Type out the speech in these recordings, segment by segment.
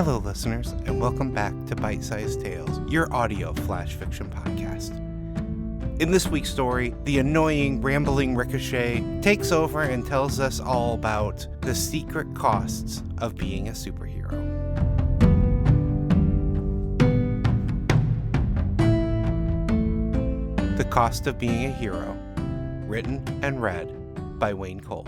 Hello, listeners, and welcome back to Bite-Sized Tales, your audio flash fiction podcast. In this week's story, the annoying Rambling Ricochet takes over and tells us all about the secret costs of being a superhero. The Cost of Being a Hero, written and read by Wayne Cole.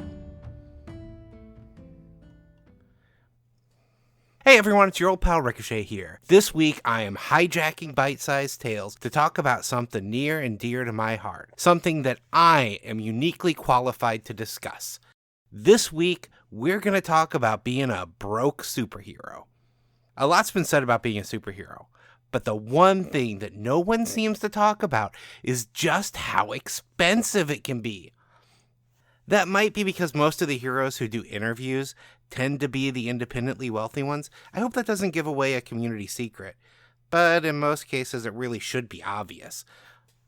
Hey everyone, it's your old pal Ricochet here. This week I am hijacking Bite-Sized Tales to talk about something near and dear to my heart. Something that I am uniquely qualified to discuss. This week we're going to talk about being a broke superhero. A lot's been said about being a superhero, but the one thing that no one seems to talk about is just how expensive it can be. That might be because most of the heroes who do interviews tend to be the independently wealthy ones. I hope that doesn't give away a community secret, but in most cases it really should be obvious.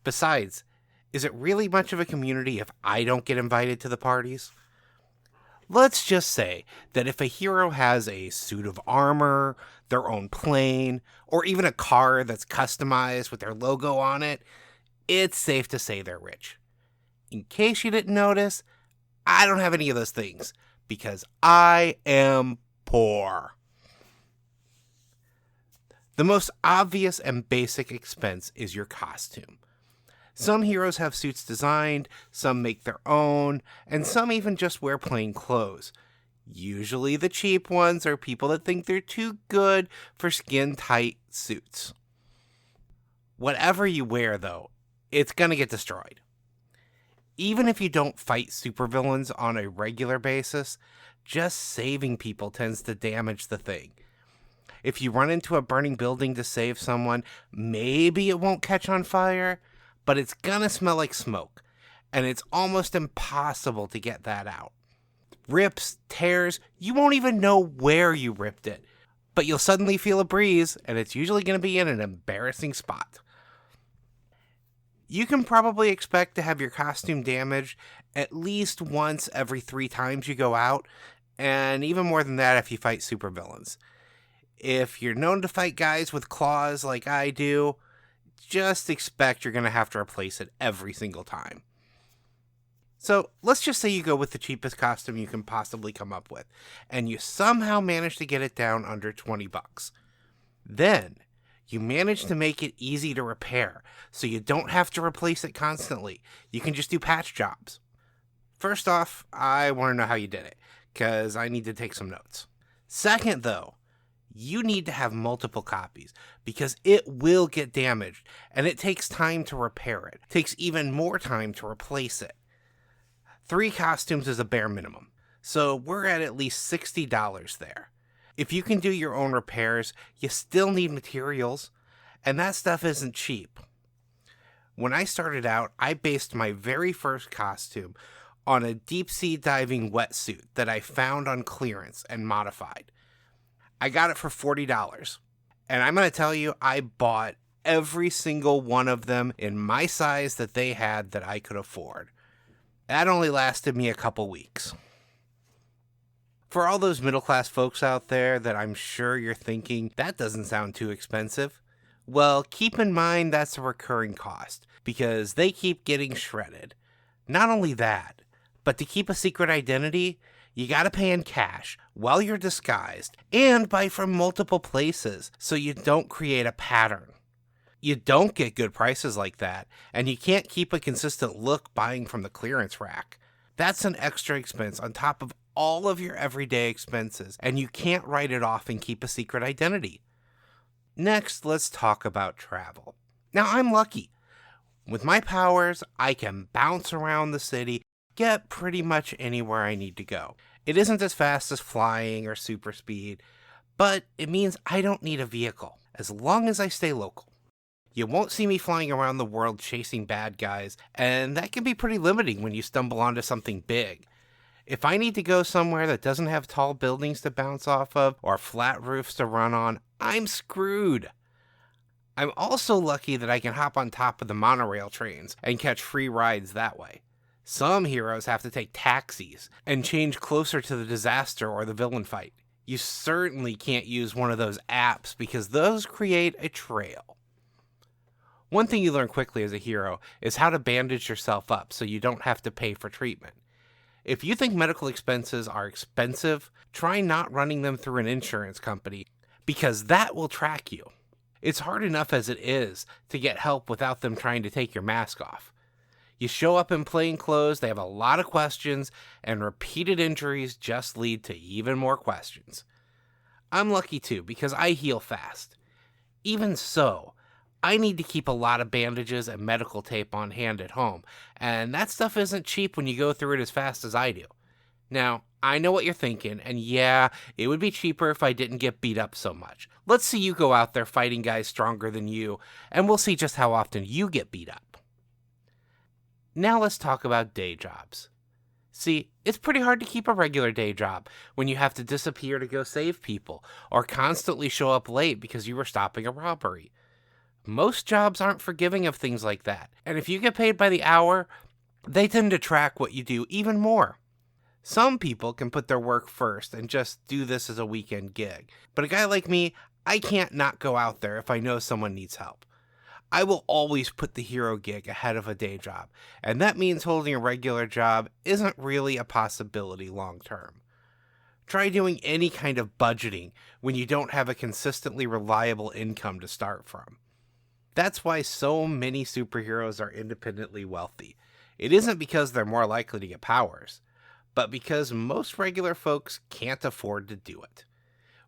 Besides, is it really much of a community if I don't get invited to the parties? Let's just say that if a hero has a suit of armor, their own plane, or even a car that's customized with their logo on it, it's safe to say they're rich. In case you didn't notice, I don't have any of those things, because I am poor. The most obvious and basic expense is your costume. Some heroes have suits designed, some make their own, and some even just wear plain clothes. Usually the cheap ones are people that think they're too good for skin-tight suits. Whatever you wear, though, it's gonna get destroyed. Even if you don't fight supervillains on a regular basis, just saving people tends to damage the thing. If you run into a burning building to save someone, maybe it won't catch on fire, but it's gonna smell like smoke, and it's almost impossible to get that out. Rips, tears, you won't even know where you ripped it, but you'll suddenly feel a breeze, and it's usually gonna be in an embarrassing spot. You can probably expect to have your costume damaged at least once every 3 times you go out, and even more than that if you fight supervillains. If you're known to fight guys with claws like I do, just expect you're going to have to replace it every single time. So let's just say you go with the cheapest costume you can possibly come up with, and you somehow manage to get it down under $20. Then you manage to make it easy to repair, so you don't have to replace it constantly. You can just do patch jobs. First off, I want to know how you did it, because I need to take some notes. Second, though, you need to have multiple copies, because it will get damaged, and it takes time to repair it. It takes even more time to replace it. 3 costumes is a bare minimum, so we're at least $60 there. If you can do your own repairs, you still need materials, and that stuff isn't cheap. When I started out, I based my very first costume on a deep-sea diving wetsuit that I found on clearance and modified. I got it for $40, and I'm going to tell you, I bought every single one of them in my size that they had that I could afford. That only lasted me a couple weeks. For all those middle-class folks out there that I'm sure you're thinking, that doesn't sound too expensive, well, keep in mind that's a recurring cost, because they keep getting shredded. Not only that, but to keep a secret identity, you gotta pay in cash while you're disguised, and buy from multiple places so you don't create a pattern. You don't get good prices like that, and you can't keep a consistent look buying from the clearance rack. That's an extra expense on top of all of your everyday expenses, and you can't write it off and keep a secret identity. Next, let's talk about travel. Now, I'm lucky. With my powers, I can bounce around the city, get pretty much anywhere I need to go. It isn't as fast as flying or super speed, but it means I don't need a vehicle, as long as I stay local. You won't see me flying around the world chasing bad guys, and that can be pretty limiting when you stumble onto something big. If I need to go somewhere that doesn't have tall buildings to bounce off of or flat roofs to run on, I'm screwed. I'm also lucky that I can hop on top of the monorail trains and catch free rides that way. Some heroes have to take taxis and change closer to the disaster or the villain fight. You certainly can't use one of those apps because those create a trail. One thing you learn quickly as a hero is how to bandage yourself up so you don't have to pay for treatment. If you think medical expenses are expensive, try not running them through an insurance company because that will track you. It's hard enough as it is to get help without them trying to take your mask off. You show up in plain clothes, they have a lot of questions, and repeated injuries just lead to even more questions. I'm lucky too because I heal fast. Even so, I need to keep a lot of bandages and medical tape on hand at home, and that stuff isn't cheap when you go through it as fast as I do. Now, I know what you're thinking, and yeah, it would be cheaper if I didn't get beat up so much. Let's see you go out there fighting guys stronger than you, and we'll see just how often you get beat up. Now let's talk about day jobs. See, it's pretty hard to keep a regular day job when you have to disappear to go save people, or constantly show up late because you were stopping a robbery. Most jobs aren't forgiving of things like that, and if you get paid by the hour, they tend to track what you do even more. Some people can put their work first and just do this as a weekend gig, but a guy like me, I can't not go out there if I know someone needs help. I will always put the hero gig ahead of a day job, and that means holding a regular job isn't really a possibility long term. Try doing any kind of budgeting when you don't have a consistently reliable income to start from. That's why so many superheroes are independently wealthy. It isn't because they're more likely to get powers, but because most regular folks can't afford to do it.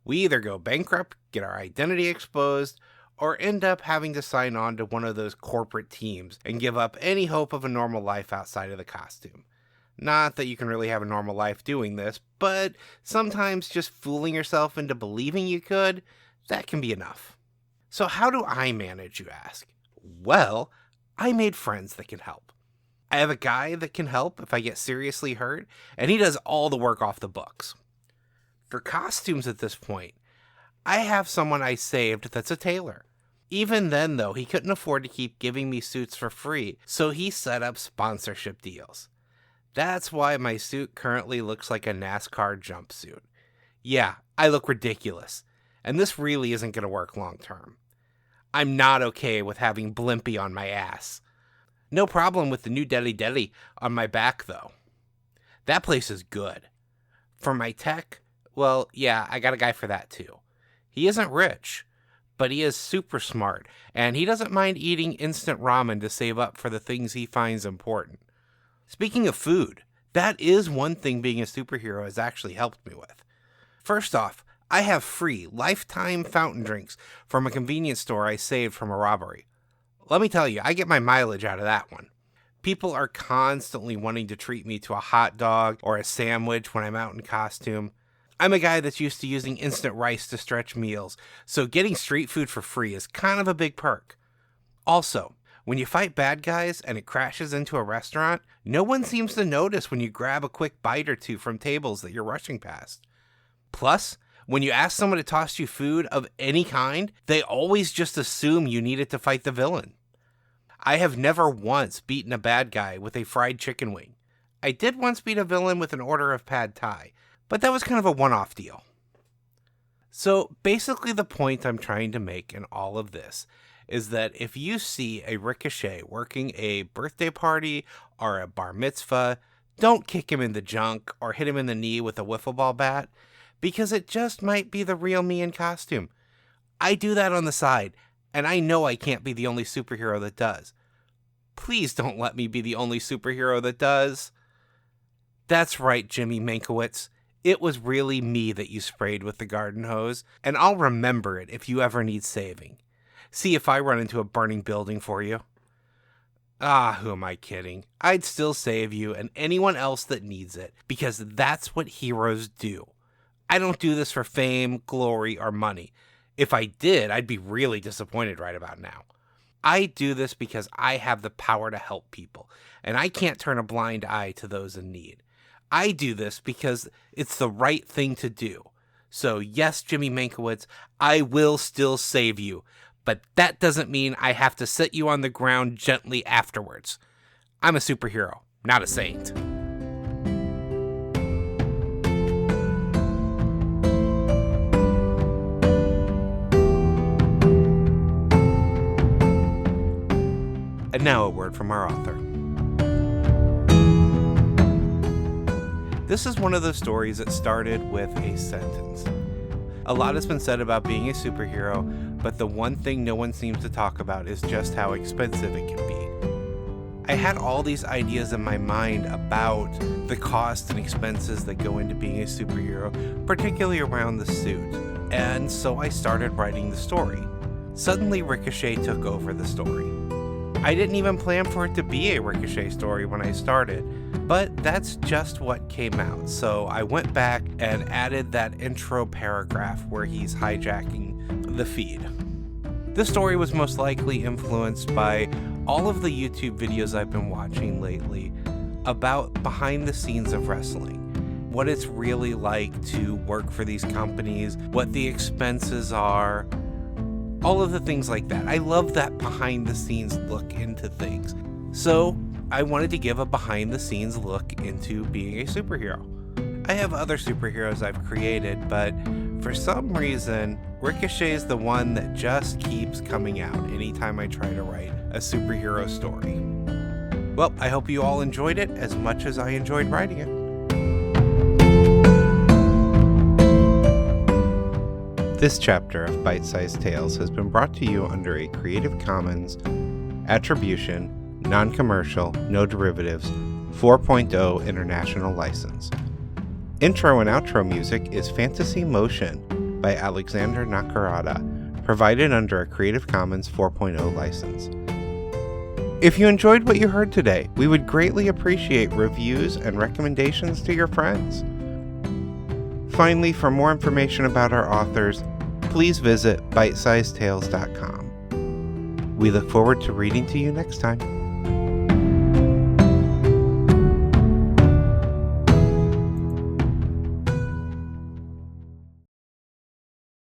We either go bankrupt, get our identity exposed, or end up having to sign on to one of those corporate teams and give up any hope of a normal life outside of the costume. Not that you can really have a normal life doing this, but sometimes just fooling yourself into believing you could, that can be enough. So how do I manage, you ask? Well, I made friends that can help. I have a guy that can help if I get seriously hurt, and he does all the work off the books. For costumes at this point, I have someone I saved that's a tailor. Even then, though, he couldn't afford to keep giving me suits for free, so he set up sponsorship deals. That's why my suit currently looks like a NASCAR jumpsuit. Yeah, I look ridiculous, and this really isn't going to work long term. I'm not okay with having Blimpy on my ass. No problem with the new Deli on my back, though. That place is good. For my tech, well, yeah, I got a guy for that too. He isn't rich, but he is super smart, and he doesn't mind eating instant ramen to save up for the things he finds important. Speaking of food, that is one thing being a superhero has actually helped me with. First off, I have free lifetime fountain drinks from a convenience store I saved from a robbery. Let me tell you, I get my mileage out of that one. People are constantly wanting to treat me to a hot dog or a sandwich when I'm out in costume. I'm a guy that's used to using instant rice to stretch meals, so getting street food for free is kind of a big perk. Also, when you fight bad guys and it crashes into a restaurant, no one seems to notice when you grab a quick bite or two from tables that you're rushing past. Plus, when you ask someone to toss you food of any kind, they always just assume you need it to fight the villain. I have never once beaten a bad guy with a fried chicken wing. I did once beat a villain with an order of pad thai, but that was kind of a one-off deal. So basically the point I'm trying to make in all of this is that if you see a Ricochet working a birthday party or a bar mitzvah, don't kick him in the junk or hit him in the knee with a wiffle ball bat, because it just might be the real me in costume. I do that on the side, and I know I can't be the only superhero that does. Please don't let me be the only superhero that does. That's right, Jimmy Mankiewicz. It was really me that you sprayed with the garden hose, and I'll remember it if you ever need saving. See if I run into a burning building for you. Who am I kidding? I'd still save you and anyone else that needs it, because that's what heroes do. I don't do this for fame, glory, or money. If I did, I'd be really disappointed right about now. I do this because I have the power to help people, and I can't turn a blind eye to those in need. I do this because it's the right thing to do. So yes, Jimmy Mankiewicz, I will still save you, but that doesn't mean I have to set you on the ground gently afterwards. I'm a superhero, not a saint. Now a word from our author. This is one of those stories that started with a sentence. A lot has been said about being a superhero, but the one thing no one seems to talk about is just how expensive it can be. I had all these ideas in my mind about the cost and expenses that go into being a superhero, particularly around the suit, and so I started writing the story. Suddenly Ricochet took over the story. I didn't even plan for it to be a Ricochet story when I started, but that's just what came out, so I went back and added that intro paragraph where he's hijacking the feed. This story was most likely influenced by all of the YouTube videos I've been watching lately about behind the scenes of wrestling, what it's really like to work for these companies, what the expenses are, all of the things like that. I love that behind the scenes look into things. So I wanted to give a behind the scenes look into being a superhero. I have other superheroes I've created, but for some reason, Ricochet is the one that just keeps coming out anytime I try to write a superhero story. Well, I hope you all enjoyed it as much as I enjoyed writing it. This chapter of Bite-Sized Tales has been brought to you under a Creative Commons Attribution, Non-Commercial, No Derivatives 4.0 International License. Intro and outro music is Fantasy Motion by Alexander Nakarada, provided under a Creative Commons 4.0 license. If you enjoyed what you heard today, we would greatly appreciate reviews and recommendations to your friends. Finally, for more information about our authors, please visit bitesizedtales.com. We look forward to reading to you next time.